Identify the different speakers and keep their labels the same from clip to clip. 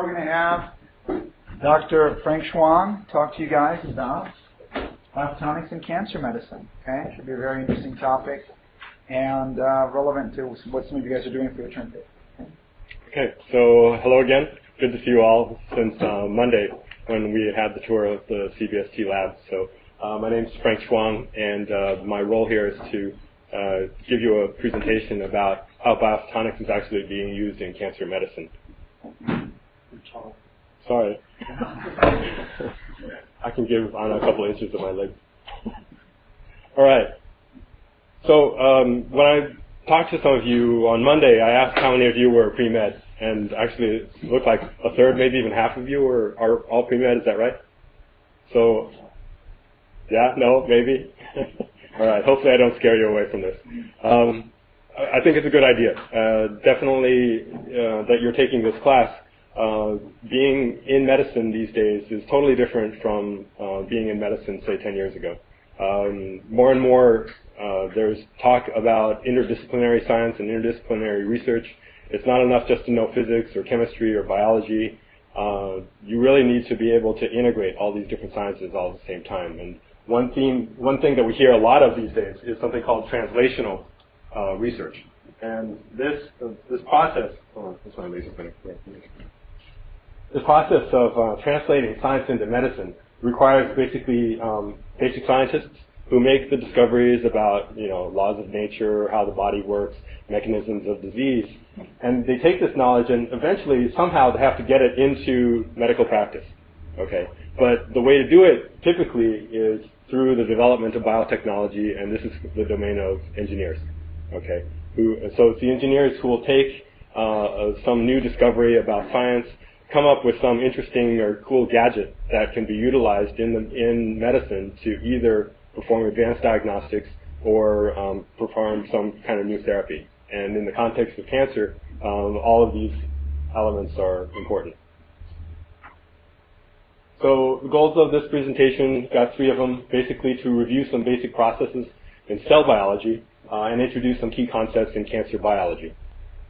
Speaker 1: We're going to have Dr. Frank Chuang talk to you guys about biophotonics and cancer medicine. Okay, should be a very interesting topic and relevant to what some of you guys are doing for your term.
Speaker 2: Okay, so hello again. Good to see you all since Monday when we had the tour of the CBST lab. So my name is Frank Chuang, and my role here is to give you a presentation about how biophotonics is actually being used in cancer medicine. Sorry. I can give on a couple inches of my leg. All right. So when I talked to some of you on Monday, I asked how many of you were pre-med, and actually it looked like a third, maybe even half of you are all pre-med. Is that right? So, yeah, no, maybe. All right. Hopefully I don't scare you away from this. I think it's a good idea. Definitely that you're taking this class. Being in medicine these days is totally different from being in medicine, say, 10 years ago. More and more, there's talk about interdisciplinary science and interdisciplinary research. It's not enough just to know physics or chemistry or biology. You really need to be able to integrate all these different sciences all at the same time. And one thing that we hear a lot of these days is something called translational research. And this process, this process of translating science into medicine requires basically basic scientists who make the discoveries about, laws of nature, how the body works, mechanisms of disease, and they take this knowledge and eventually somehow they have to get it into medical practice. Okay, but the way to do it typically is through the development of biotechnology, and this is the domain of engineers. Okay, so it's the engineers who will take some new discovery about science, come up with some interesting or cool gadget that can be utilized in medicine to either perform advanced diagnostics or perform some kind of new therapy. And in the context of cancer, all of these elements are important. So the goals of this presentation, got 3 of them, basically to review some basic processes in cell biology and introduce some key concepts in cancer biology.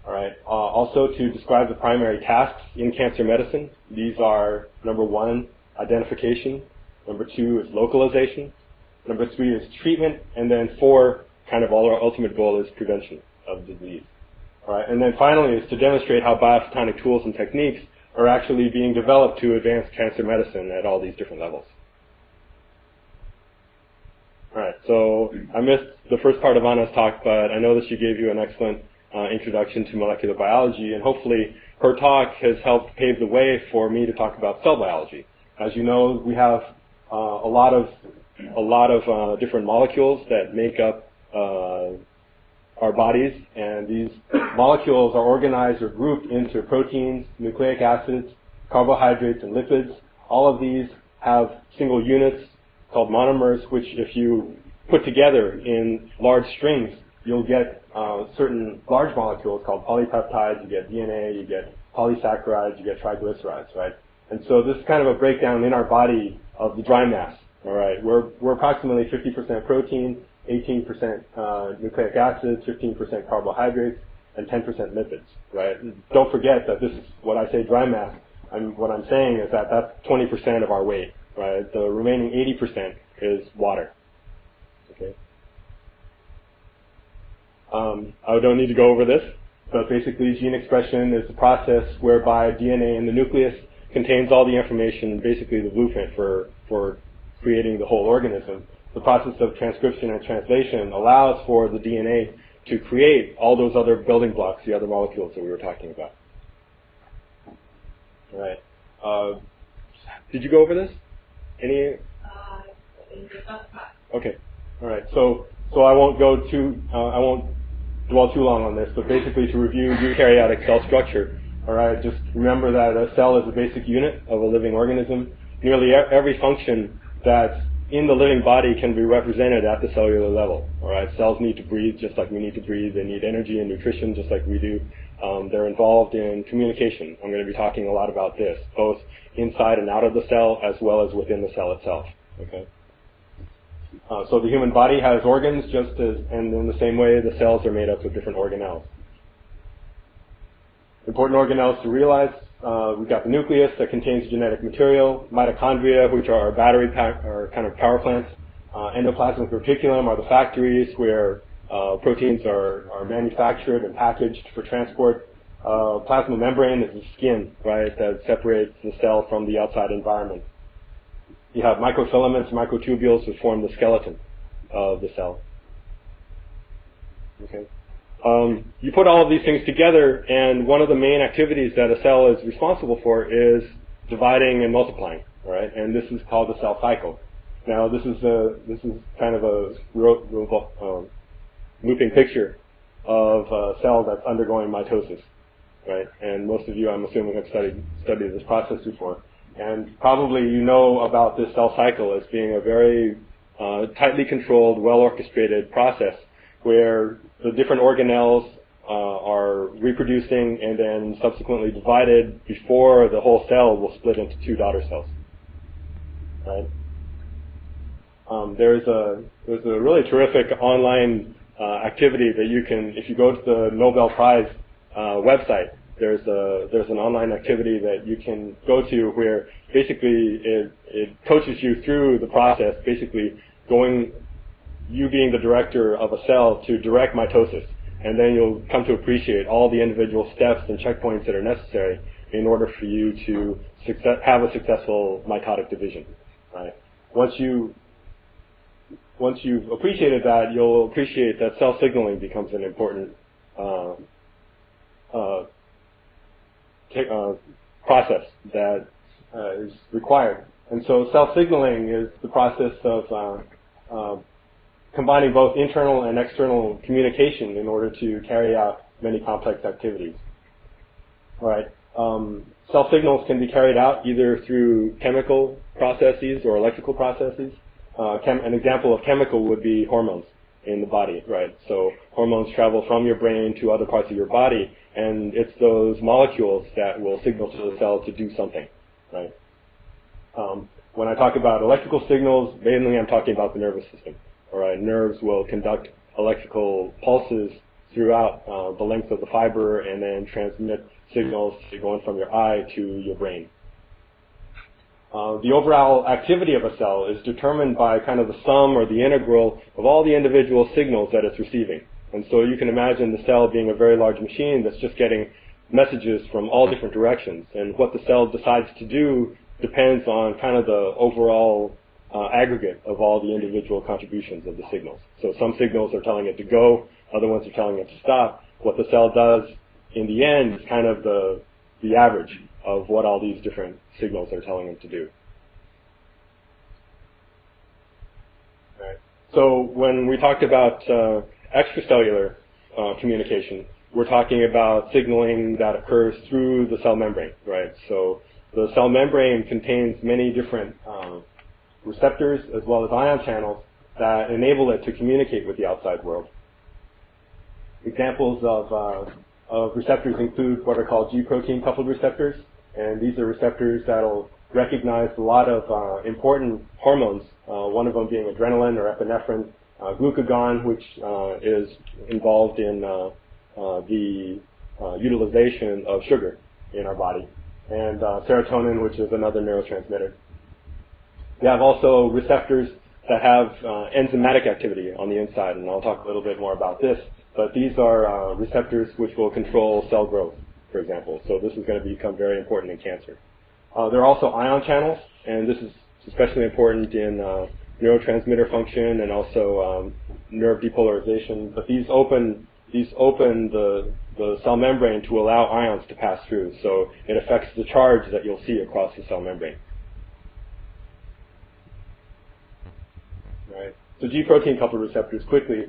Speaker 2: All right. Also to describe the primary tasks in cancer medicine. These are, number 1, identification. Number 2 is localization. Number 3 is treatment. And then 4, kind of our ultimate goal is prevention of disease. All right. And then finally is to demonstrate how biophotonic tools and techniques are actually being developed to advance cancer medicine at all these different levels. All right. So I missed the first part of Anna's talk, but I know that she gave you an excellent introduction to molecular biology, and hopefully her talk has helped pave the way for me to talk about cell biology. As you know, we have a lot of different molecules that make up our bodies, and these molecules are organized or grouped into proteins, nucleic acids, carbohydrates, and lipids. All of these have single units called monomers, which if you put together in large strings, you'll get certain large molecules called polypeptides. You get DNA, you get polysaccharides, you get triglycerides, right? And so this is kind of a breakdown in our body of the dry mass. All right, we're approximately 50% protein, 18% nucleic acids, 15% carbohydrates, and 10% lipids, right? Don't forget that this is what I say dry mass. What I'm saying is that that's 20% of our weight, right? The remaining 80% is water. Okay. I don't need to go over this, but basically gene expression is the process whereby DNA in the nucleus contains all the information, basically the blueprint for creating the whole organism. The process of transcription and translation allows for the DNA to create all those other building blocks, the other molecules that we were talking about. All right. Did you go over this? Any? Okay. All right. So I won't dwell too long on this, but basically to review eukaryotic cell structure. All right. Just remember that a cell is a basic unit of a living organism. Nearly every function that's in the living body can be represented at the cellular level. All right. Cells need to breathe just like we need to breathe. They need energy and nutrition just like we do. They're involved in communication. I'm going to be talking a lot about this, both inside and out of the cell as well as within the cell itself. Okay. So the human body has organs and in the same way the cells are made up of different organelles. Important organelles to realize we've got the nucleus that contains genetic material, mitochondria, which are our battery pack, or kind of power plants. Endoplasmic reticulum are the factories where proteins are manufactured and packaged for transport. Plasma membrane is the skin, right, that separates the cell from the outside environment. You have microfilaments, microtubules, which form the skeleton of the cell. Okay. You put all of these things together, and one of the main activities that a cell is responsible for is dividing and multiplying, right? And this is called the cell cycle. Now, this is kind of a looping picture of a cell that's undergoing mitosis, right? And most of you, I'm assuming, have studied this process before. And probably you know about this cell cycle as being a very tightly controlled, well-orchestrated process where the different organelles are reproducing and then subsequently divided before the whole cell will split into two daughter cells, right? There's a really terrific online activity that you can, if you go to the Nobel Prize website, there's an online activity that you can go to where basically it coaches you through the process, basically you being the director of a cell to direct mitosis, and then you'll come to appreciate all the individual steps and checkpoints that are necessary in order for you to have a successful mitotic division, right? Once you've appreciated that, you'll appreciate that cell signaling becomes an important process that is required. And so cell signaling is the process of combining both internal and external communication in order to carry out many complex activities. All right. Cell signals can be carried out either through chemical processes or electrical processes. An example of chemical would be hormones in the body, right? So hormones travel from your brain to other parts of your body, and it's those molecules that will signal to the cell to do something, right? When I talk about electrical signals, mainly I'm talking about the nervous system. All right, nerves will conduct electrical pulses throughout the length of the fiber and then transmit signals going from your eye to your brain. The overall activity of a cell is determined by kind of the sum or the integral of all the individual signals that it's receiving. And so you can imagine the cell being a very large machine that's just getting messages from all different directions. And what the cell decides to do depends on kind of the overall aggregate of all the individual contributions of the signals. So some signals are telling it to go, other ones are telling it to stop. What the cell does in the end is kind of the average of what all these different signals are telling it to do. Right. So when we talked about extracellular communication, we're talking about signaling that occurs through the cell membrane, right? So the cell membrane contains many different receptors as well as ion channels that enable it to communicate with the outside world. Examples of receptors include what are called Gproteincoupled receptors, and these are receptors that'll recognize a lot of important hormones, one of them being adrenaline or epinephrine, glucagon, which is involved in the utilization of sugar in our body, and serotonin, which is another neurotransmitter. We have also receptors that have enzymatic activity on the inside, and I'll talk a little bit more about this, but these are receptors which will control cell growth, for example. So this is going to become very important in cancer. There are also ion channels, and this is especially important in neurotransmitter function and also nerve depolarization, but these open the cell membrane to allow ions to pass through, so it affects the charge that you'll see across the cell membrane. Right. So Gprotein-coupled receptors, quickly.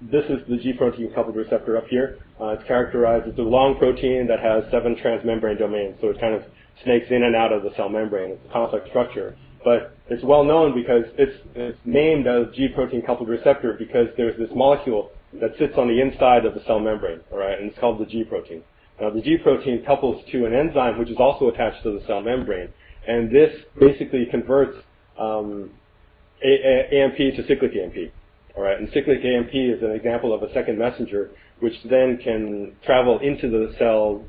Speaker 2: This is the Gprotein-coupled receptor up here. It's characterized as a long protein that has 7 transmembrane domains, so it kind of snakes in and out of the cell membrane. It's a complex structure. But it's well known because it's named as Gprotein-coupled receptor because there's this molecule that sits on the inside of the cell membrane, all right, and it's called the G protein. Now, the G protein couples to an enzyme which is also attached to the cell membrane, and this basically converts AMP to cyclic AMP. All right, and cyclic AMP is an example of a second messenger, which then can travel into the cell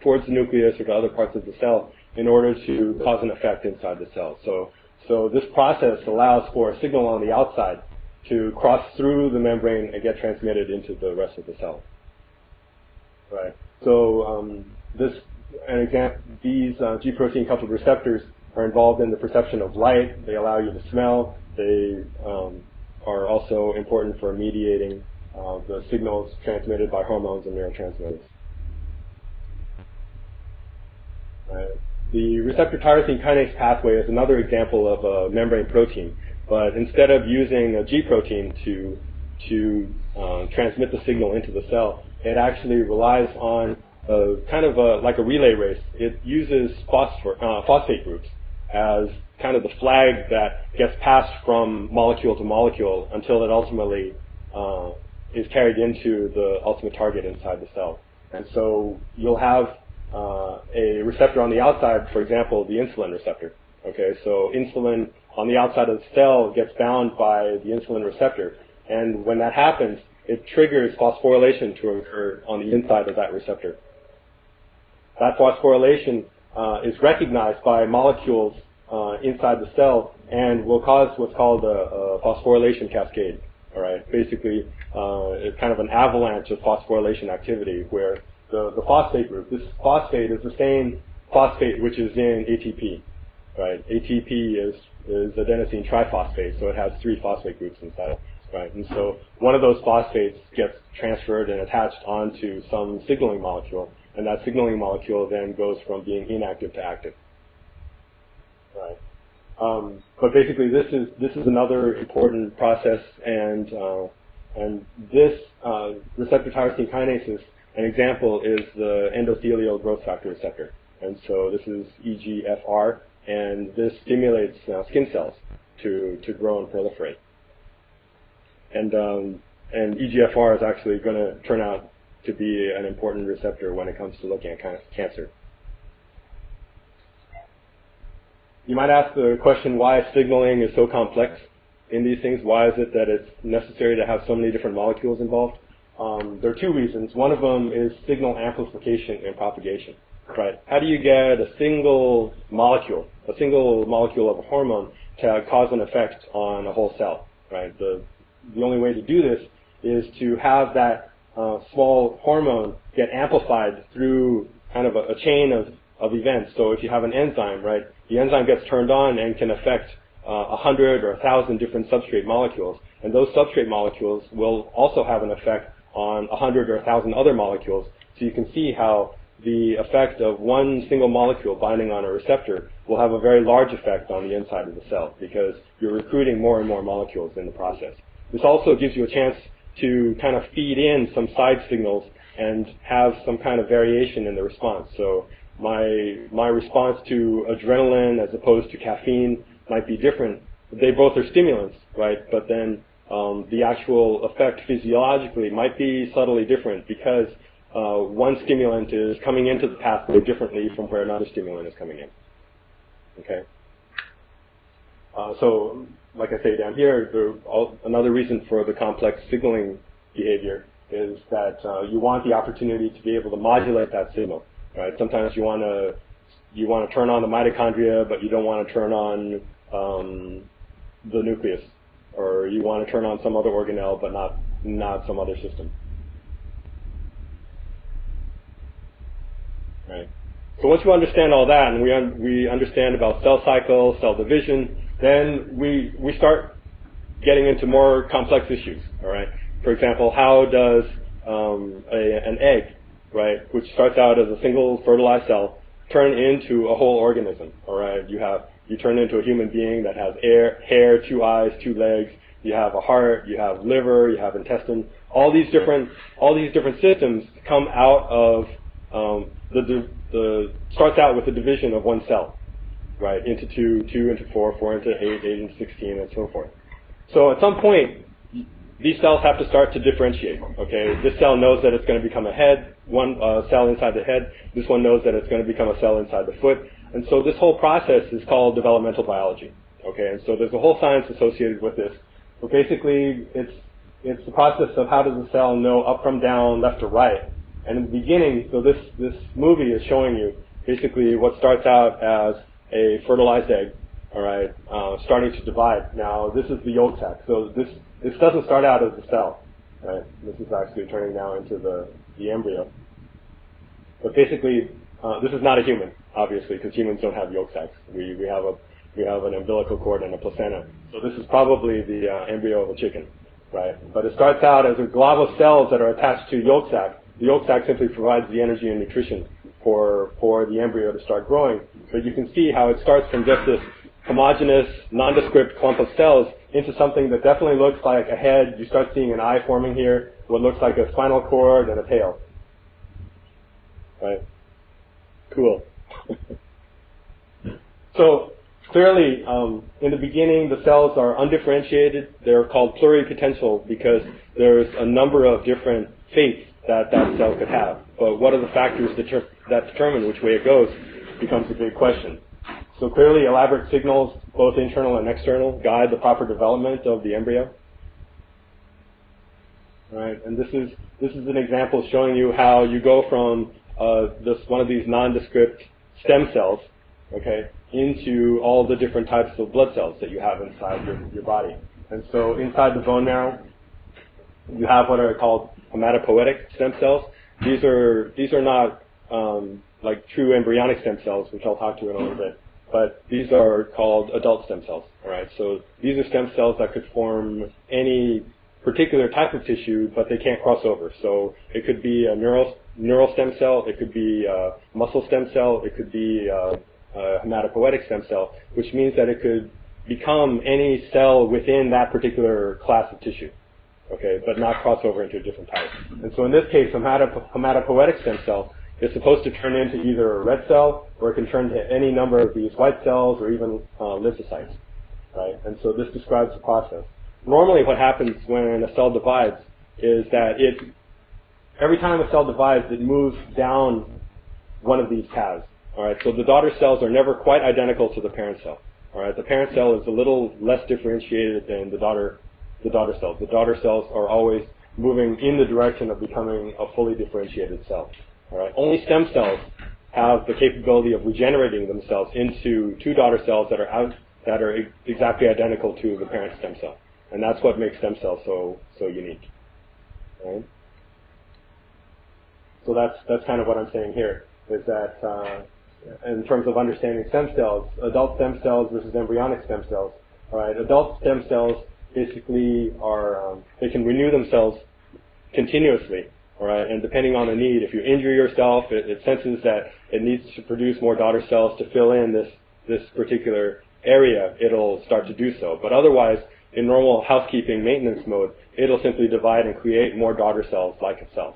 Speaker 2: towards the nucleus or to other parts of the cell in order to cause an effect inside the cell. So this process allows for a signal on the outside to cross through the membrane and get transmitted into the rest of the cell. Right. So these Gproteincoupled receptors are involved in the perception of light. They allow you to smell. They are also important for mediating the signals transmitted by hormones and neurotransmitters. Right. The receptor tyrosine kinase pathway is another example of a membrane protein, but instead of using a G protein to transmit the signal into the cell, it actually relies on like a relay race. It uses phosphate groups as kind of the flag that gets passed from molecule to molecule until it ultimately is carried into the ultimate target inside the cell. And so you'll have a receptor on the outside, for example, the insulin receptor. Okay, so insulin on the outside of the cell gets bound by the insulin receptor, and when that happens, it triggers phosphorylation to occur on the inside of that receptor. That phosphorylation is recognized by molecules inside the cell and will cause what's called a phosphorylation cascade. All right, basically, it's kind of an avalanche of phosphorylation activity where the phosphate group, this phosphate is the same phosphate which is in ATP. Right, ATP is adenosine triphosphate, so it has 3 phosphate groups inside. Right, and so one of those phosphates gets transferred and attached onto some signaling molecule, and that signaling molecule then goes from being inactive to active. Right. But basically, this is another important process, and this receptor tyrosine kinase, an example is the endothelial growth factor receptor, and so this is EGFR, and this stimulates skin cells to grow and proliferate. And EGFR is actually going to turn out to be an important receptor when it comes to looking at cancer. You might ask the question why signaling is so complex in these things. Why is it that it's necessary to have so many different molecules involved? There are 2 reasons. One of them is signal amplification and propagation. Right? How do you get a single molecule of a hormone to cause an effect on a whole cell? Right? The only way to do this is to have that small hormone get amplified through kind of a chain of events. So if you have an enzyme, right, the enzyme gets turned on and can affect 100 or 1,000 different substrate molecules, and those substrate molecules will also have an effect on 100 or 1,000 other molecules. So you can see how the effect of one single molecule binding on a receptor will have a very large effect on the inside of the cell because you're recruiting more and more molecules in the process. This also gives you a chance to kind of feed in some side signals and have some kind of variation in the response. So my response to adrenaline as opposed to caffeine might be different. They both are stimulants, right? But then the actual effect physiologically might be subtly different because one stimulant is coming into the pathway differently from where another stimulant is coming in. Okay. So, like I say down here, another reason for the complex signaling behavior is that you want the opportunity to be able to modulate that signal. Right? Sometimes you want to turn on the mitochondria, but you don't want to turn on the nucleus, or you want to turn on some other organelle, but not some other system. Right. So once you understand all that, and we understand about cell cycle, cell division, then we start getting into more complex issues. All right. For example, how does an egg, right, which starts out as a single fertilized cell, turn into a whole organism? All right. You turn into a human being that has hair, 2 eyes, 2 legs. You have a heart. You have liver. You have intestine. All these different systems come out of starts out with the division of one cell, right, into 2, 2 into 4, 4 into 8, 8 into 16, and so forth. So at some point, these cells have to start to differentiate. Okay, this cell knows that it's going to become a head, one cell inside the head. This one knows that it's going to become a cell inside the foot. And so this whole process is called developmental biology. Okay, and so there's a whole science associated with this. But basically, it's the process of how does the cell know up from down, left to right, And in the beginning, so this movie is showing you basically what starts out as a fertilized egg, all right, starting to divide. Now, this is the yolk sac. So this doesn't start out as a cell, right? This is actually turning now into the embryo. But basically, this is not a human, obviously, because humans don't have yolk sacs. We have an umbilical cord and a placenta. So this is probably the embryo of a chicken, right? But it starts out as a glob of cells that are attached to yolk sac. The yolk sac simply provides the energy and nutrition for the embryo to start growing. But you can see how it starts from just this homogeneous, nondescript clump of cells into something that definitely looks like a head. You start seeing an eye forming here, what looks like a spinal cord and a tail. Right? Cool. So clearly, in the beginning, the cells are undifferentiated. They're called pluripotential because there's a number of different fates that cell could have. But what are the factors that determine which way it goes becomes a big question. So clearly, elaborate signals, both internal and external, guide the proper development of the embryo. Right, and this is an example showing you how you go from one of these nondescript stem cells, okay, into all the different types of blood cells that you have inside your body. And so inside the bone marrow, you have what are called hematopoietic stem cells. These are not like true embryonic stem cells, which I'll talk to in a little bit, but these are called adult stem cells. All right, so these are stem cells that could form any particular type of tissue, but they can't cross over. So it could be a neural stem cell, it could be a muscle stem cell, it could be a hematopoietic stem cell, which means that it could become any cell within that particular class of tissue, okay, but not cross over into a different type. And so in this case, hematopoietic stem cell is supposed to turn into either a red cell, or it can turn to any number of these white cells, or even lymphocytes, right? And so this describes the process. Normally what happens when a cell divides is that every time a cell divides, it moves down one of these paths. All right, so the daughter cells are never quite identical to the parent cell. All right, the parent cell is a little less differentiated than the daughter cells. The daughter cells are always moving in the direction of becoming a fully differentiated cell. All right, only stem cells have the capability of regenerating themselves into two daughter cells that are exactly identical to the parent stem cell. And that's what makes stem cells so unique. Right? So that's kind of what I'm saying here, is that in terms of understanding stem cells, adult stem cells versus embryonic stem cells. All right, adult stem cells basically they can renew themselves continuously. All right, and depending on the need, if you injure yourself, it senses that it needs to produce more daughter cells to fill in this particular area. It'll start to do so, but otherwise, in normal housekeeping maintenance mode, it'll simply divide and create more daughter cells like itself.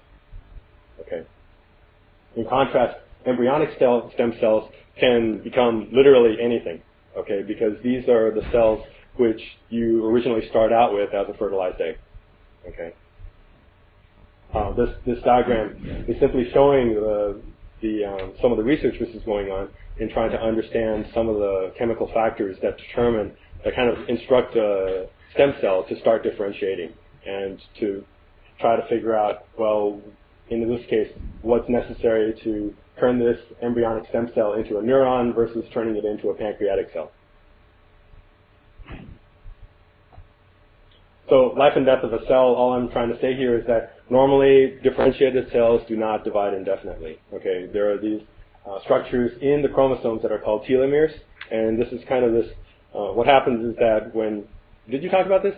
Speaker 2: Okay. In contrast, embryonic stem cells can become literally anything. Okay, because these are the cells which you originally start out with as a fertilized egg. Okay. This diagram is simply showing some of the research which is going on in trying to understand some of the chemical factors that kind of instruct a stem cell to start differentiating and to try to figure out, well, in this case, what's necessary to turn this embryonic stem cell into a neuron versus turning it into a pancreatic cell. So life and death of a cell, all I'm trying to say here is that normally differentiated cells do not divide indefinitely. Okay, there are these structures in the chromosomes that are called telomeres, and this is kind of this, what happens is that did you talk about this?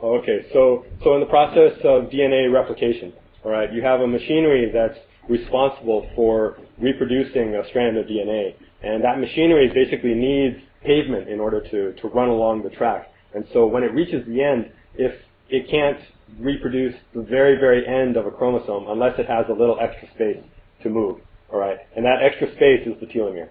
Speaker 2: Okay, so in the process of DNA replication, all right, you have a machinery that's responsible for reproducing a strand of DNA, and that machinery basically needs pavement in order to run along the track. And so when it reaches the end, if it can't reproduce the very, very end of a chromosome unless it has a little extra space to move, all right, and that extra space is the telomere.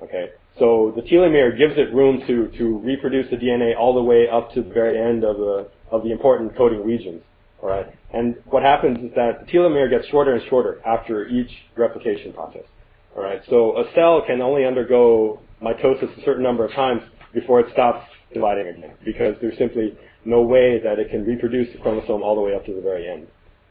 Speaker 2: Okay, so the telomere gives it room to reproduce the DNA all the way up to the very end of the important coding regions. All right, and what happens is that the telomere gets shorter and shorter after each replication process. All right, so a cell can only undergo mitosis a certain number of times before it stops dividing again, because there's simply no way that it can reproduce the chromosome all the way up to the very end.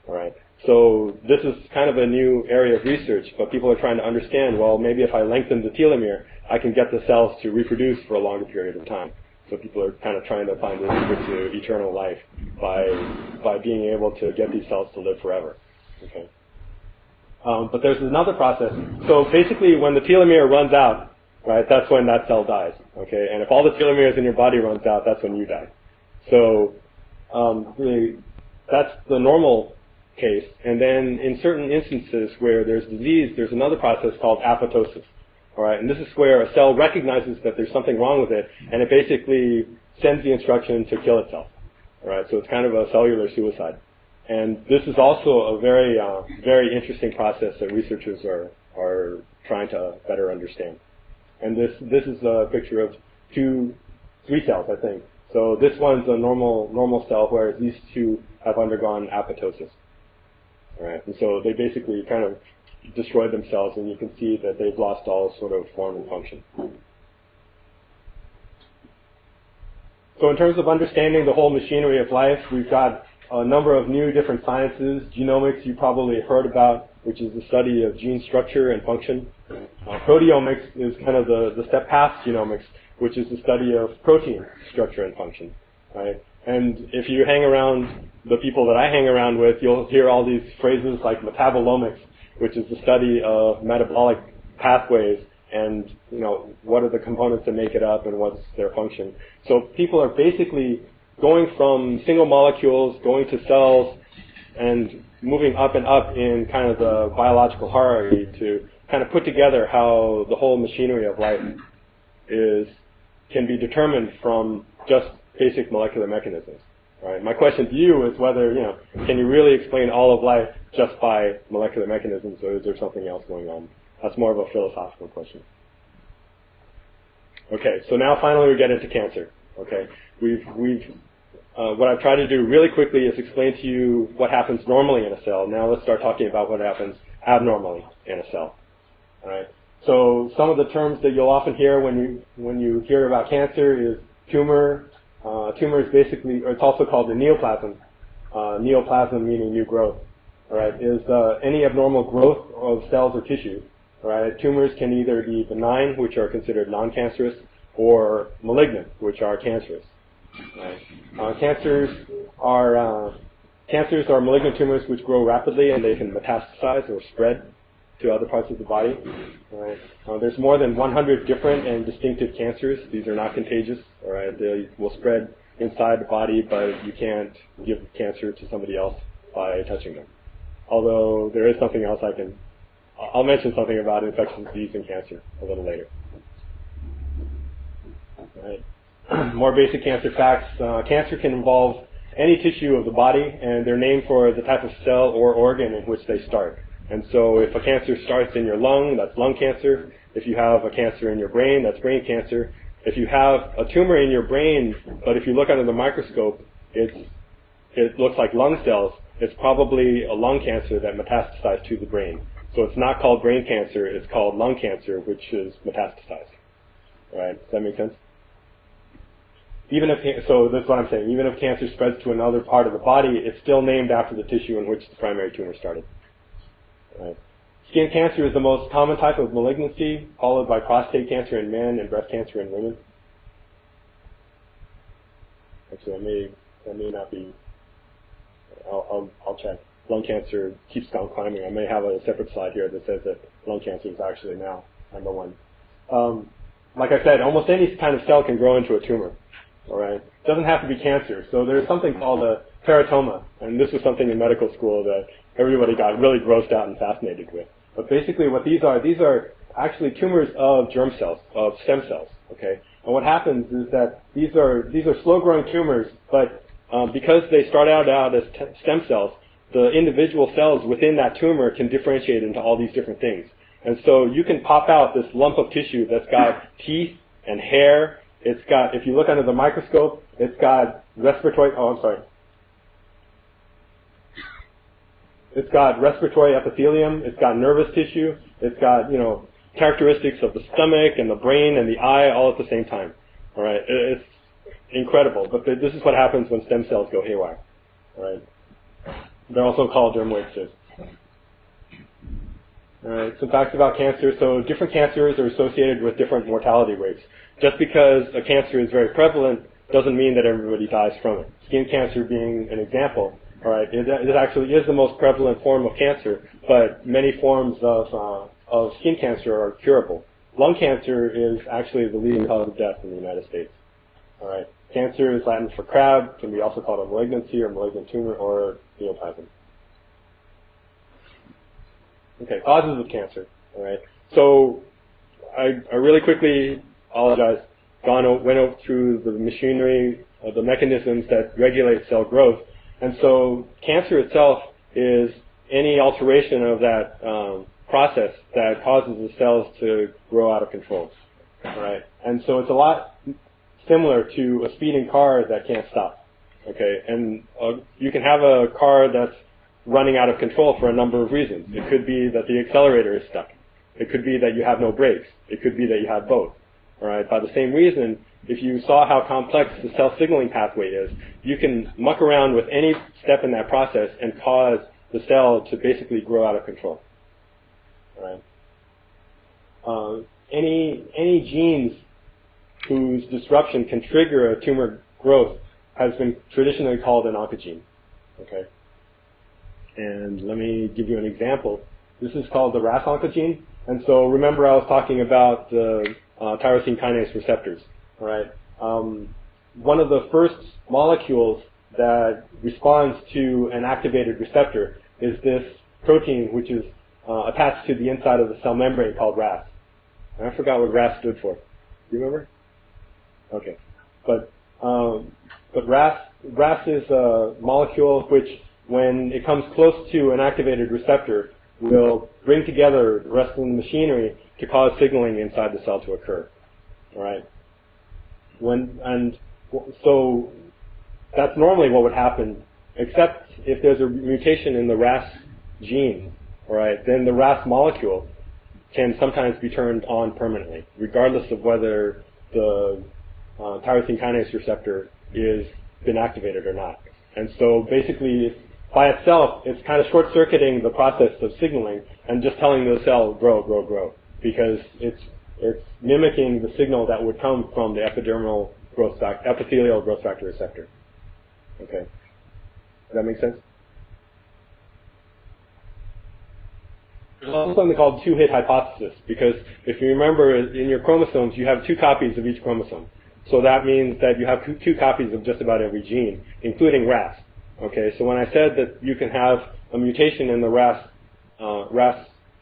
Speaker 2: All right, So this is kind of a new area of research, but people are trying to understand, well, maybe if I lengthen the telomere, I can get the cells to reproduce for a longer period of time. So people are kind of trying to find the secret to eternal life by being able to get these cells to live forever. Okay. But there's another process. So basically, when the telomere runs out, right, that's when that cell dies. Okay, and if all the telomeres in your body runs out, that's when you die. So that's the normal case. And then in certain instances where there's disease, there's another process called apoptosis. All right, and this is where a cell recognizes that there's something wrong with it, and it basically sends the instruction to kill itself. All right, so it's kind of a cellular suicide. And this is also a very, very interesting process that researchers are trying to better understand. And this is a picture of three cells, I think. So this one's a normal cell, whereas these two have undergone apoptosis. All right, and so they basically kind of destroyed themselves, and you can see that they've lost all sort of form and function. So in terms of understanding the whole machinery of life, we've got a number of new different sciences. Genomics you probably heard about, which is the study of gene structure and function. Proteomics is kind of the step past genomics, which is the study of protein structure and function. Right? And if you hang around the people that I hang around with, you'll hear all these phrases like metabolomics, which is the study of metabolic pathways and, you know, what are the components that make it up and what's their function. So people are basically going from single molecules, going to cells, and moving up and up in kind of the biological hierarchy to kind of put together how the whole machinery of life can be determined from just basic molecular mechanisms. Right? My question to you is whether, you know, can you really explain all of life just by molecular mechanisms, or is there something else going on? That's more of a philosophical question. Okay, so now finally we get into cancer. Okay, what I've tried to do really quickly is explain to you what happens normally in a cell. Now let's start talking about what happens abnormally in a cell. All right. So some of the terms that you'll often hear when you hear about cancer is tumor. Tumor is basically, or it's also called the neoplasm. Neoplasm meaning new growth. All right, is any abnormal growth of cells or tissue. All right, tumors can either be benign, which are considered non-cancerous, or malignant, which are cancerous. Right. Cancers are malignant tumors which grow rapidly and they can metastasize or spread to other parts of the body. Right. There's more than 100 different and distinctive cancers. These are not contagious. All right. They will spread inside the body, but you can't give cancer to somebody else by touching them. Although there is something else I'll mention something about infectious disease and cancer a little later. All right. More basic cancer facts. Cancer can involve any tissue of the body, and they're named for the type of cell or organ in which they start. And so if a cancer starts in your lung, that's lung cancer. If you have a cancer in your brain, that's brain cancer. If you have a tumor in your brain, but if you look under the microscope, it looks like lung cells, it's probably a lung cancer that metastasized to the brain. So it's not called brain cancer, it's called lung cancer, which is metastasized. All right, does that make sense? So that's what I'm saying. Even if cancer spreads to another part of the body, it's still named after the tissue in which the primary tumor started. Right. Skin cancer is the most common type of malignancy, followed by prostate cancer in men and breast cancer in women. Actually, that may not be. I'll check. Lung cancer keeps on climbing. I may have a separate slide here that says that lung cancer is actually now number one. Like I said, almost any kind of cell can grow into a tumor. All right, it doesn't have to be cancer. So there's something called a teratoma, and this was something in medical school that everybody got really grossed out and fascinated with. But basically, what these are actually tumors of germ cells, of stem cells. Okay, and what happens is that these are slow-growing tumors, but because they start out as stem cells, the individual cells within that tumor can differentiate into all these different things. And so you can pop out this lump of tissue that's got teeth and hair. It's got, if you look under the microscope, it's got It's got respiratory epithelium. It's got nervous tissue. It's got, characteristics of the stomach and the brain and the eye all at the same time. All right, it's incredible. But this is what happens when stem cells go haywire. All right. They're also called dermoid cysts. All right, some facts about cancer. So different cancers are associated with different mortality rates. Just because a cancer is very prevalent doesn't mean that everybody dies from it. Skin cancer being an example. All right, it actually is the most prevalent form of cancer, but many forms of skin cancer are curable. Lung cancer is actually the leading cause of death in the United States. All right, cancer is Latin for crab, can be also called a malignancy or malignant tumor or neoplasm. Okay, causes of cancer. All right, so I really quickly apologize. Went through the machinery, the mechanisms that regulate cell growth. And so cancer itself is any alteration of that process that causes the cells to grow out of control. All right? And so it's a lot similar to a speeding car that can't stop. Okay? And you can have a car that's running out of control for a number of reasons. It could be that the accelerator is stuck. It could be that you have no brakes. It could be that you have both. All right? By the same reason, if you saw how complex the cell signaling pathway is, you can muck around with any step in that process and cause the cell to basically grow out of control. All right? Any genes whose disruption can trigger a tumor growth has been traditionally called an oncogene. Okay? And let me give you an example. This is called the RAS oncogene. And so remember I was talking about the tyrosine kinase receptors. All right. One of the first molecules that responds to an activated receptor is this protein which is attached to the inside of the cell membrane called RAS. And I forgot what RAS stood for. Do you remember? Okay. But RAS is a molecule which, when it comes close to an activated receptor, will bring together the rest of the machinery to cause signaling inside the cell to occur. All right. So that's normally what would happen, except if there's a mutation in the RAS gene. All right. Then the RAS molecule can sometimes be turned on permanently, regardless of whether the tyrosine kinase receptor is been activated or not. And so basically, by itself, it's kind of short-circuiting the process of signaling and just telling the cell, grow, grow, grow, because it's mimicking the signal that would come from the epithelial growth factor receptor. Okay. Does that make sense? There's also something called Twohit Hypothesis, because if you remember, in your chromosomes, you have 2 copies of each chromosome. So that means that you have 2 copies of just about every gene, including RAS. Okay, so when I said that you can have a mutation in the RAS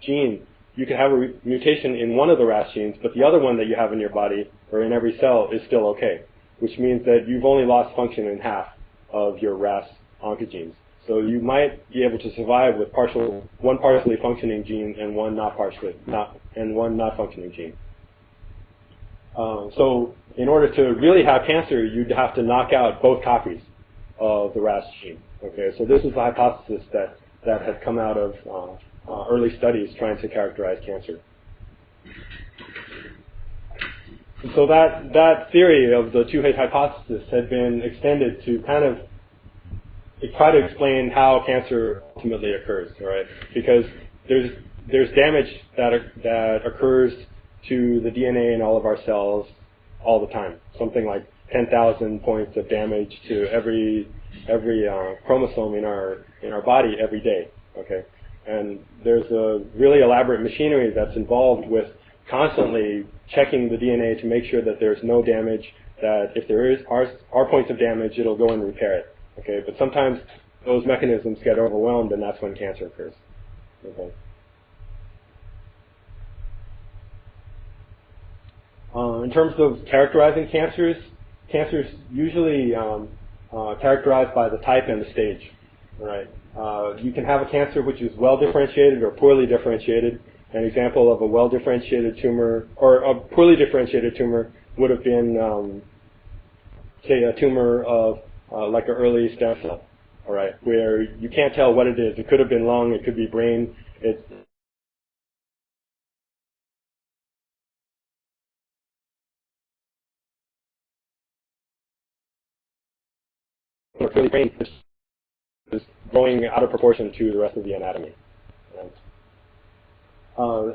Speaker 2: gene, you can have a mutation in one of the RAS genes, but the other one that you have in your body or in every cell is still okay, which means that you've only lost function in half of your RAS oncogenes. So you might be able to survive with one partially functioning gene and one not functioning gene. So in order to really have cancer, you'd have to knock out both copies of the RAS gene. Okay, so this is the hypothesis that had come out of early studies trying to characterize cancer. And so that theory of the Twohit hypothesis had been extended to kind of try to explain how cancer ultimately occurs. All right, because there's damage that occurs to the DNA in all of our cells all the time. Something like 10,000 points of damage to every chromosome in our body every day. Okay, and there's a really elaborate machinery that's involved with constantly checking the DNA to make sure that there's no damage. That if there are points of damage, it'll go and repair it. Okay, but sometimes those mechanisms get overwhelmed, and that's when cancer occurs. Okay. In terms of characterizing cancers usually characterized by the type and the stage. All right. You can have a cancer which is well differentiated or poorly differentiated. An example of a well differentiated tumor or a poorly differentiated tumor would have been, say, a tumor of like an early stem cell. All right, where you can't tell what it is. It could have been lung. It could be brain. It's really brain is growing out of proportion to the rest of the anatomy.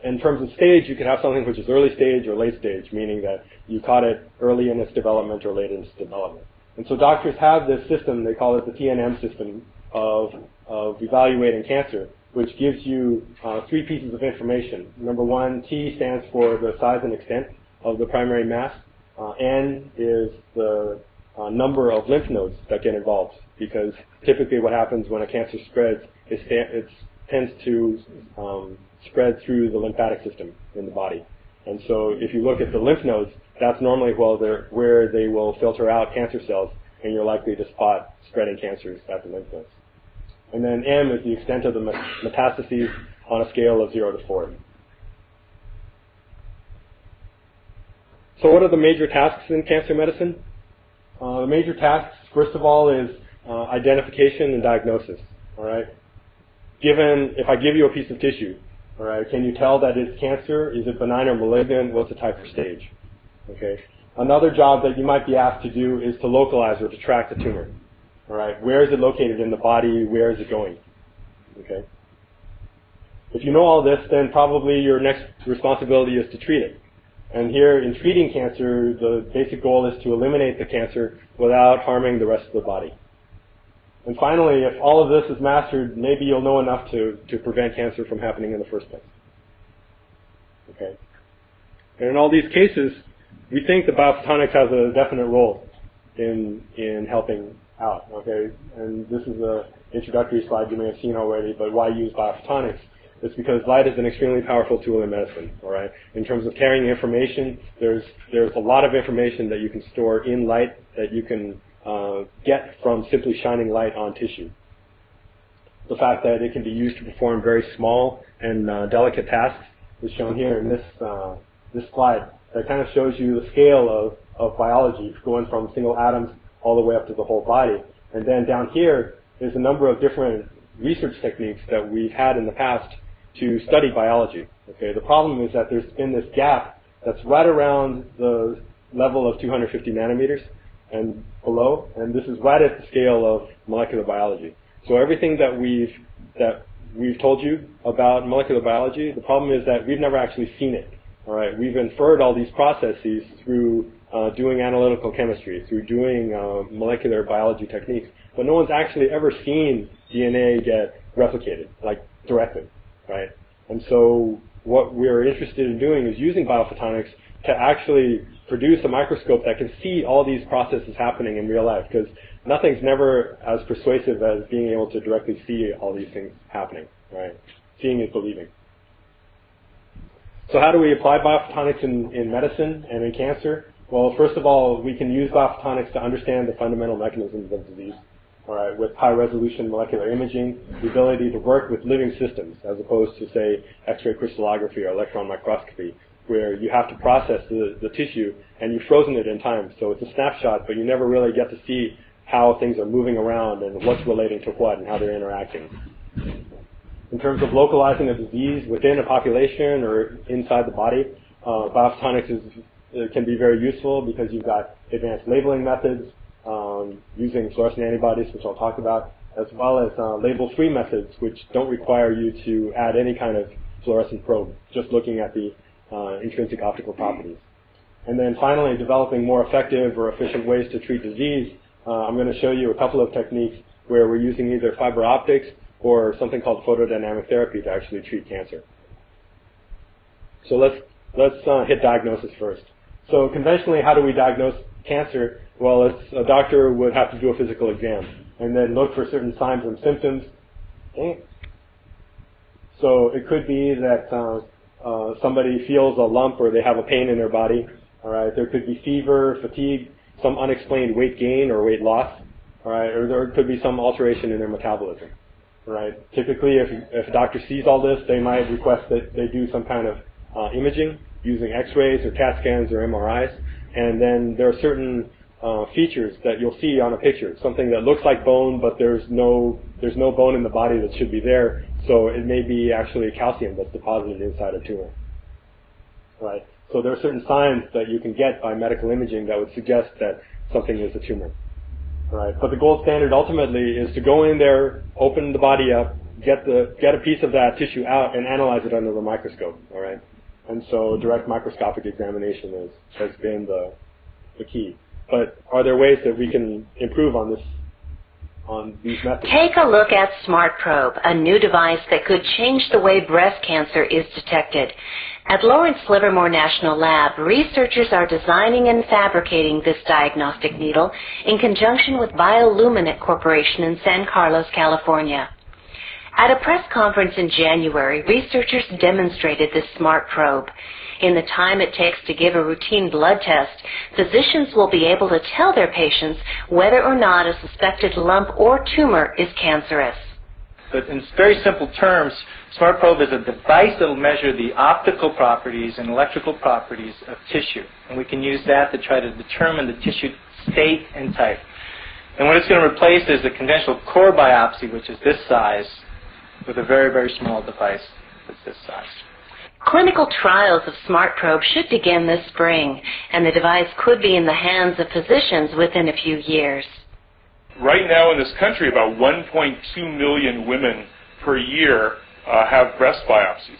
Speaker 2: In terms of stage, you could have something which is early stage or late stage, meaning that you caught it early in its development or late in its development. And so doctors have this system, they call it the TNM system of evaluating cancer, which gives you 3 pieces of information. Number 1, T stands for the size and extent of the primary mass. N is the number of lymph nodes that get involved, because typically what happens when a cancer spreads is it tends to spread through the lymphatic system in the body. And so if you look at the lymph nodes, that's normally where they will filter out cancer cells, and you're likely to spot spreading cancers at the lymph nodes. And then M is the extent of the metastases on a scale of 0 to 4. So what are the major tasks in cancer medicine? The major tasks, first of all, is identification and diagnosis. All right. If I give you a piece of tissue, all right, can you tell that it's cancer? Is it benign or malignant? What's the type or stage? Okay. Another job that you might be asked to do is to localize or to track the tumor. All right. Where is it located in the body? Where is it going? Okay. If you know all this, then probably your next responsibility is to treat it. And here, in treating cancer, the basic goal is to eliminate the cancer without harming the rest of the body. And finally, if all of this is mastered, maybe you'll know enough to prevent cancer from happening in the first place. Okay. And in all these cases, we think that biophotonics has a definite role in helping out. Okay. And this is an introductory slide you may have seen already, but why use biophotonics? It's because light is an extremely powerful tool in medicine. All right. In terms of carrying information, there's a lot of information that you can store in light that you can get from simply shining light on tissue. The fact that it can be used to perform very small and delicate tasks is shown here in this slide. That kind of shows you the scale of biology, going from single atoms all the way up to the whole body. And then down here is a number of different research techniques that we've had in the past to study biology. Okay, the problem is that there's been this gap that's right around the level of 250 nanometers and below, and this is right at the scale of molecular biology. So everything that we've told you about molecular biology, the problem is that we've never actually seen it. All right, we've inferred all these processes through doing analytical chemistry, through doing molecular biology techniques, but no one's actually ever seen DNA get replicated, like directly, right? And so what we're interested in doing is using biophotonics to actually produce a microscope that can see all these processes happening in real life, because nothing's never as persuasive as being able to directly see all these things happening, right? Seeing is believing. So how do we apply biophotonics in medicine and in cancer? Well, first of all, we can use biophotonics to understand the fundamental mechanisms of disease. All right, with high-resolution molecular imaging, the ability to work with living systems as opposed to, say, X-ray crystallography or electron microscopy, where you have to process the tissue and you've frozen it in time. So it's a snapshot, but you never really get to see how things are moving around and what's relating to what and how they're interacting. In terms of localizing a disease within a population or inside the body, biophotonics can be very useful because you've got advanced labeling methods, using fluorescent antibodies, which I'll talk about, as well as label-free methods, which don't require you to add any kind of fluorescent probe, just looking at the intrinsic optical properties. And then finally, developing more effective or efficient ways to treat disease. I'm going to show you a couple of techniques where we're using either fiber optics or something called photodynamic therapy to actually treat cancer. So let's hit diagnosis first. So conventionally, how do we diagnose cancer? Well, a doctor would have to do a physical exam and then look for certain signs and symptoms. Okay. So it could be that somebody feels a lump or they have a pain in their body. All right. There could be fever, fatigue, some unexplained weight gain or weight loss. All right. Or there could be some alteration in their metabolism. All right. Typically, if a doctor sees all this, they might request that they do some kind of imaging using X-rays or CAT scans or MRIs. And then there are certain features that you'll see on a picture, something that looks like bone, but there's no bone in the body that should be there, so it may be actually calcium that's deposited inside a tumor. Right? So there are certain signs that you can get by medical imaging that would suggest that something is a tumor. right? But the gold standard ultimately is to go in there, open the body up, get a piece of that tissue out, and analyze it under the microscope, all right? And so direct microscopic examination has been the key. But are there ways that we can improve on these methods?
Speaker 3: Take a look at SmartProbe, a new device that could change the way breast cancer is detected. At Lawrence Livermore National Lab, researchers are designing and fabricating this diagnostic needle in conjunction with Bioluminate Corporation in San Carlos, California. At a press conference in January, researchers demonstrated this SmartProbe. In the time it takes to give a routine blood test, physicians will be able to tell their patients whether or not a suspected lump or tumor is cancerous.
Speaker 4: But in very simple terms, SmartProbe is a device that will measure the optical properties and electrical properties of tissue. And we can use that to try to determine the tissue state and type. And what it's going to replace is a conventional core biopsy, which is this size, with a very, very small device that's this size.
Speaker 3: Clinical trials of SmartProbe should begin this spring, and the device could be in the hands of physicians within a few years.
Speaker 5: Right now in this country, about 1.2 million women per year have breast biopsies,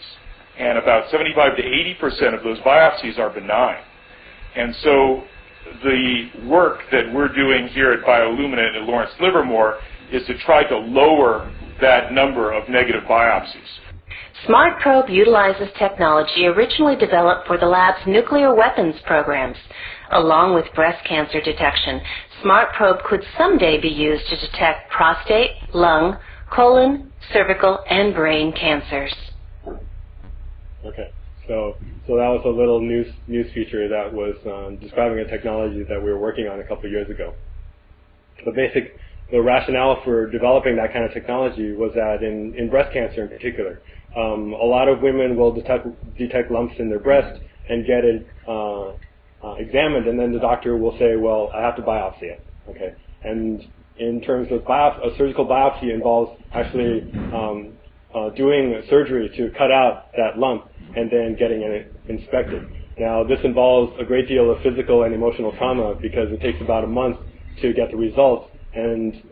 Speaker 5: and about 75 to 80% of those biopsies are benign. And so the work that we're doing here at Bioluminate at Lawrence Livermore is to try to lower that number of negative biopsies.
Speaker 3: SmartProbe utilizes technology originally developed for the lab's nuclear weapons programs. Along with breast cancer detection, SmartProbe could someday be used to detect prostate, lung, colon, cervical, and brain cancers.
Speaker 2: Okay, so that was a little news feature that was describing a technology that we were working on a couple of years ago. The rationale for developing that kind of technology was that in breast cancer in particular, a lot of women will detect lumps in their breast and get it examined, and then the doctor will say, well, I have to biopsy it. Okay, and in terms of a surgical biopsy involves actually doing surgery to cut out that lump and then getting it inspected. Now, this involves a great deal of physical and emotional trauma because it takes about a month to get the results. And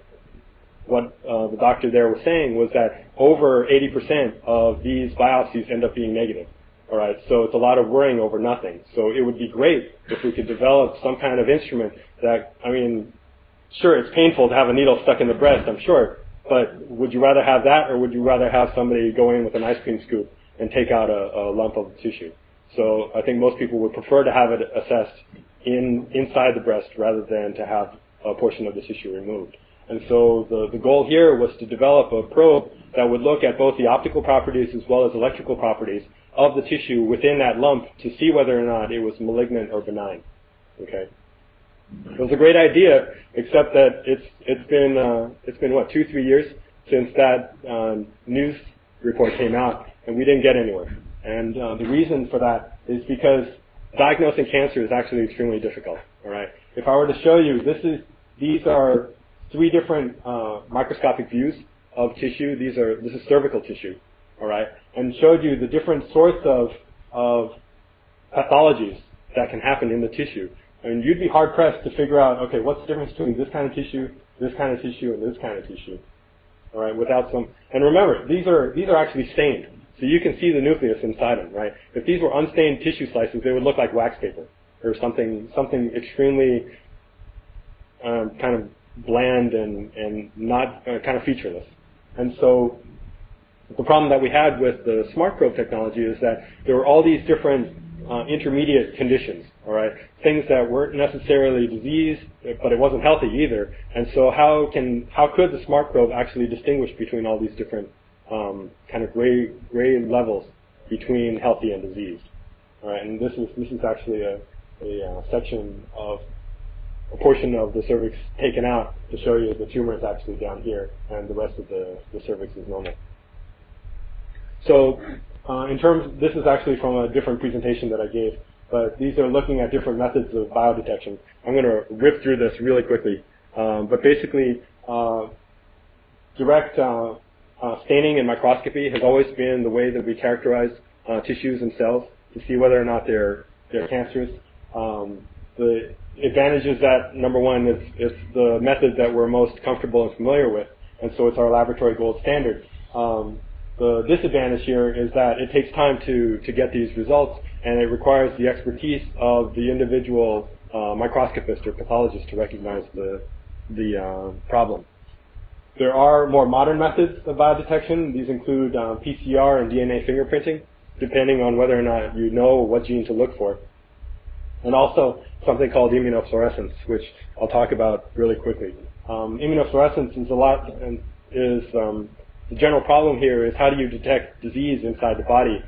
Speaker 2: what the doctor there was saying was that over 80% of these biopsies end up being negative. All right, so it's a lot of worrying over nothing. So it would be great if we could develop some kind of instrument that, I mean, sure, it's painful to have a needle stuck in the breast, I'm sure, but would you rather have that, or would you rather have somebody go in with an ice cream scoop and take out a lump of tissue? So I think most people would prefer to have it assessed inside the breast rather than to have a portion of the tissue removed. And so the goal here was to develop a probe that would look at both the optical properties as well as electrical properties of the tissue within that lump to see whether or not it was malignant or benign. Okay, it was a great idea, except that it's been what, 2-3 years since that news report came out, and we didn't get anywhere. And the reason for that is because diagnosing cancer is actually extremely difficult. All right, if I were to show you, these are 3 different microscopic views of tissue. This is cervical tissue, all right, and showed you the different sorts of pathologies that can happen in the tissue. I mean, you'd be hard pressed to figure out, okay, what's the difference between this kind of tissue, this kind of tissue, and this kind of tissue, all right, without some. And remember, these are actually stained, so you can see the nucleus inside them, right? If these were unstained tissue slices, they would look like wax paper or something extremely kind of bland and not kind of featureless. And so the problem that we had with the SmartProbe technology is that there were all these different intermediate conditions, all right, things that weren't necessarily disease, but it wasn't healthy either. And so how could the SmartProbe actually distinguish between all these different kind of gray levels between healthy and disease? All right, and this is actually a section of a portion of the cervix taken out to show you the tumor is actually down here, and the rest of the cervix is normal. So this is actually from a different presentation that I gave, but these are looking at different methods of biodetection. I'm going to rip through this really quickly, but basically direct staining and microscopy has always been the way that we characterize tissues and cells to see whether or not they're cancerous. the advantage is that, number one, it's the method that we're most comfortable and familiar with, and so it's our laboratory gold standard. The disadvantage here is that it takes time to get these results, and it requires the expertise of the individual microscopist or pathologist to recognize the problem. There are more modern methods of biodetection. These include PCR and DNA fingerprinting, depending on whether or not you know what gene to look for. And also something called immunofluorescence, which I'll talk about really quickly. Immunofluorescence the general problem here is how do you detect disease inside the body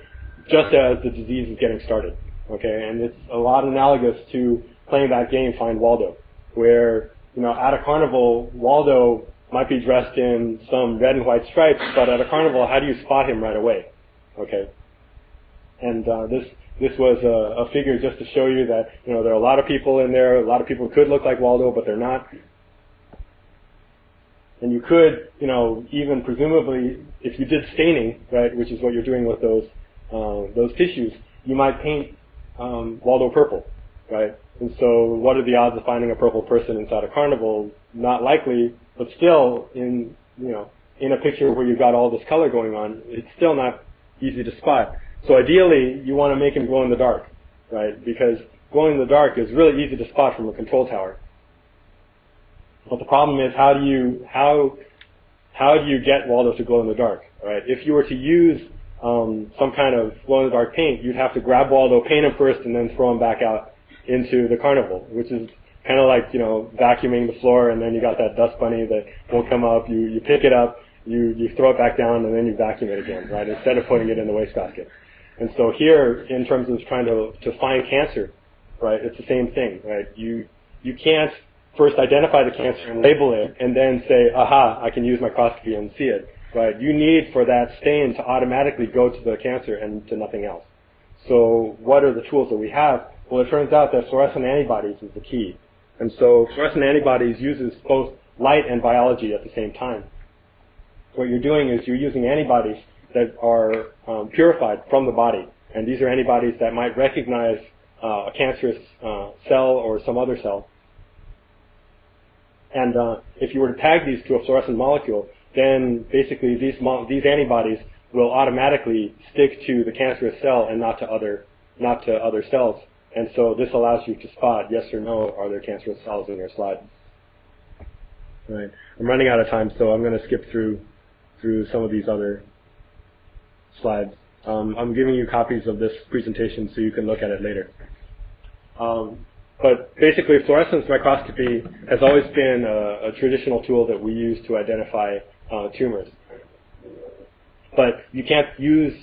Speaker 2: just as the disease is getting started, okay? And it's a lot analogous to playing that game Find Waldo, where, at a carnival, Waldo might be dressed in some red and white stripes, but at a carnival, how do you spot him right away, okay? And this was a figure just to show you that, there are a lot of people in there, a lot of people who could look like Waldo, but they're not. And you could, even presumably, if you did staining, right, which is what you're doing with those tissues, you might paint Waldo purple, right? And so what are the odds of finding a purple person inside a carnival? Not likely, but still, in a picture where you've got all this color going on, it's still not easy to spot. So ideally, you want to make him glow in the dark, right? Because glowing in the dark is really easy to spot from a control tower. But the problem is, how do you get Waldo to glow in the dark, right? If you were to use some kind of glow in the dark paint, you'd have to grab Waldo, paint him first, and then throw him back out into the carnival, which is kind of like, vacuuming the floor, and then you got that dust bunny that won't come up. You pick it up, you throw it back down, and then you vacuum it again, right? Instead of putting it in the wastebasket. And so here, in terms of trying to find cancer, right, it's the same thing, right? You can't first identify the cancer and label it, and then say, aha, I can use microscopy and see it, right? You need for that stain to automatically go to the cancer and to nothing else. So what are the tools that we have? Well, it turns out that fluorescent antibodies is the key. And so fluorescent antibodies uses both light and biology at the same time. What you're doing is you're using antibodies that are purified from the body. And these are antibodies that might recognize a cancerous cell or some other cell. And if you were to tag these to a fluorescent molecule, then basically these antibodies will automatically stick to the cancerous cell and not to other cells. And so this allows you to spot yes or no, are there cancerous cells in your slide. Right. I'm running out of time, so I'm going to skip through some of these other slides. I'm giving you copies of this presentation so you can look at it later. But basically, fluorescence microscopy has always been a traditional tool that we use to identify tumors. But you can't use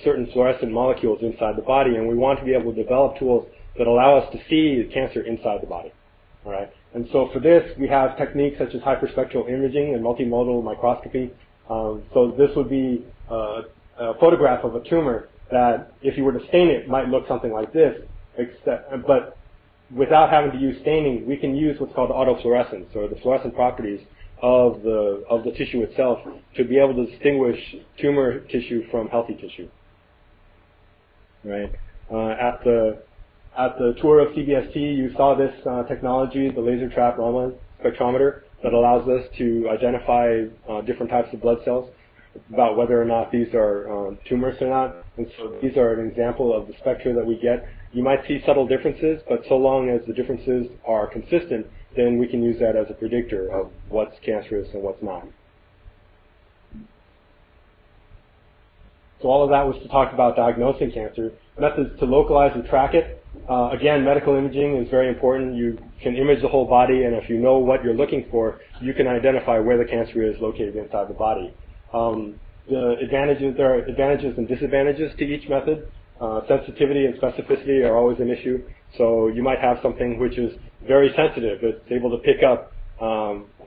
Speaker 2: certain fluorescent molecules inside the body, and we want to be able to develop tools that allow us to see cancer inside the body. All right. And so for this, we have techniques such as hyperspectral imaging and multimodal microscopy. So this would be a photograph of a tumor that, if you were to stain it, might look something like this. But without having to use staining, we can use what's called autofluorescence, or the fluorescent properties of the tissue itself, to be able to distinguish tumor tissue from healthy tissue. Right. At the tour of CBST, you saw this technology, the laser trap Raman spectrometer, that allows us to identify different types of blood cells, about whether or not these are tumors or not. And so these are an example of the spectra that we get. You might see subtle differences, but so long as the differences are consistent, then we can use that as a predictor of what's cancerous and what's not. So all of that was to talk about diagnosing cancer. Methods to localize and track it. Again, medical imaging is very important. You can image the whole body, and if you know what you're looking for, you can identify where the cancer is located inside the body. There are advantages and disadvantages to each method. Sensitivity and specificity are always an issue. So you might have something which is very sensitive. It's able to pick up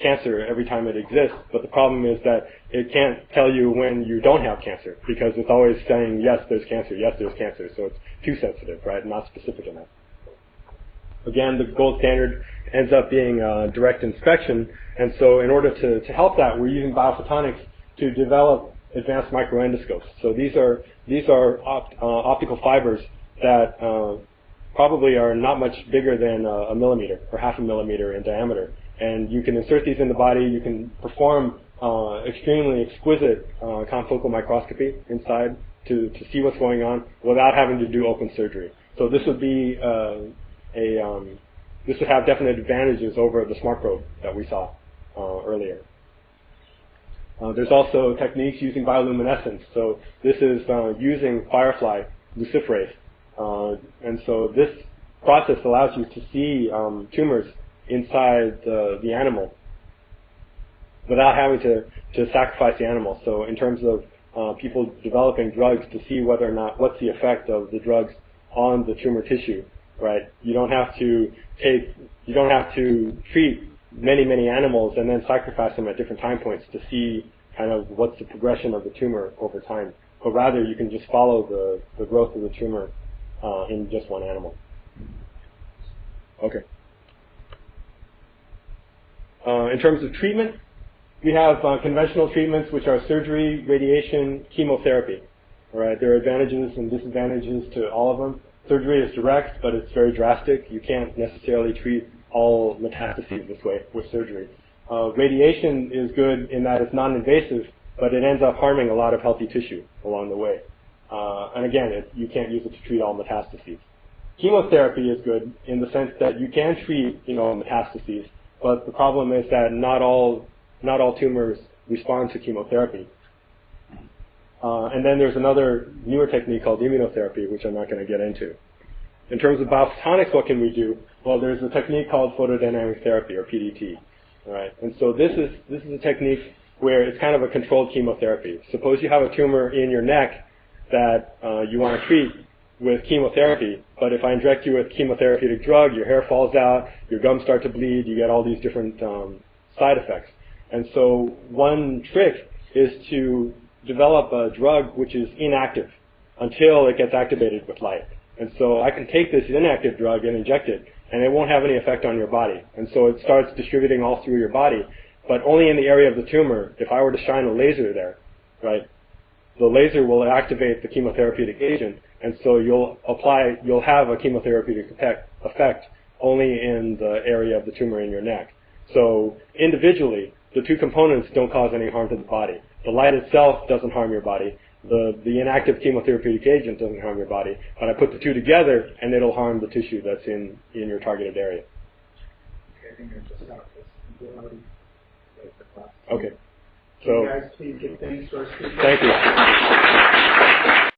Speaker 2: cancer every time it exists, but the problem is that it can't tell you when you don't have cancer, because it's always saying, yes, there's cancer, yes, there's cancer. So it's too sensitive, right? Not specific enough. Again, the gold standard ends up being direct inspection, and so in order to help that, we're using biophotonics to develop advanced microendoscopes. So these are optical fibers that probably are not much bigger than a millimeter or half a millimeter in diameter. And you can insert these in the body. You can perform extremely exquisite confocal microscopy inside to see what's going on without having to do open surgery. So this would be this would have definite advantages over the smart probe that we saw earlier. There's also techniques using bioluminescence. So this is using firefly luciferase. And so this process allows you to see tumors inside the animal without having to sacrifice the animal. So in terms of people developing drugs to see whether or not what's the effect of the drugs on the tumor tissue, right? You don't have to treat many animals and then sacrifice them at different time points to see kind of what's the progression of the tumor over time. But rather, you can just follow the growth of the tumor in just one animal. Okay. In terms of treatment, we have conventional treatments, which are surgery, radiation, chemotherapy. All right, there are advantages and disadvantages to all of them. Surgery is direct, but it's very drastic. You can't necessarily treat all metastases this way with surgery. Radiation is good in that it's non-invasive, but it ends up harming a lot of healthy tissue along the way. And again, you can't use it to treat all metastases. Chemotherapy is good in the sense that you can treat, metastases, but the problem is that not all tumors respond to chemotherapy. And then there's another newer technique called immunotherapy, which I'm not going to get into. In terms of biophotonics, what can we do? Well, there's a technique called photodynamic therapy, or PDT. All right? And so this is a technique where it's kind of a controlled chemotherapy. Suppose you have a tumor in your neck that you want to treat with chemotherapy, but if I inject you with chemotherapeutic drug, your hair falls out, your gums start to bleed, you get all these different side effects. And so one trick is to develop a drug which is inactive until it gets activated with light. And so I can take this inactive drug and inject it, and it won't have any effect on your body. And so it starts distributing all through your body, but only in the area of the tumor. If I were to shine a laser there, right, the laser will activate the chemotherapeutic agent, and so you'll have a chemotherapeutic effect only in the area of the tumor in your neck. So individually, the two components don't cause any harm to the body. The light itself doesn't harm your body. The inactive chemotherapeutic agent doesn't harm your body. But I put the two together, and it'll harm the tissue that's in your targeted area.
Speaker 1: Okay, I think I just got this.
Speaker 2: Okay.
Speaker 1: Can you guys please give thanks to our speakers?
Speaker 2: Thank you.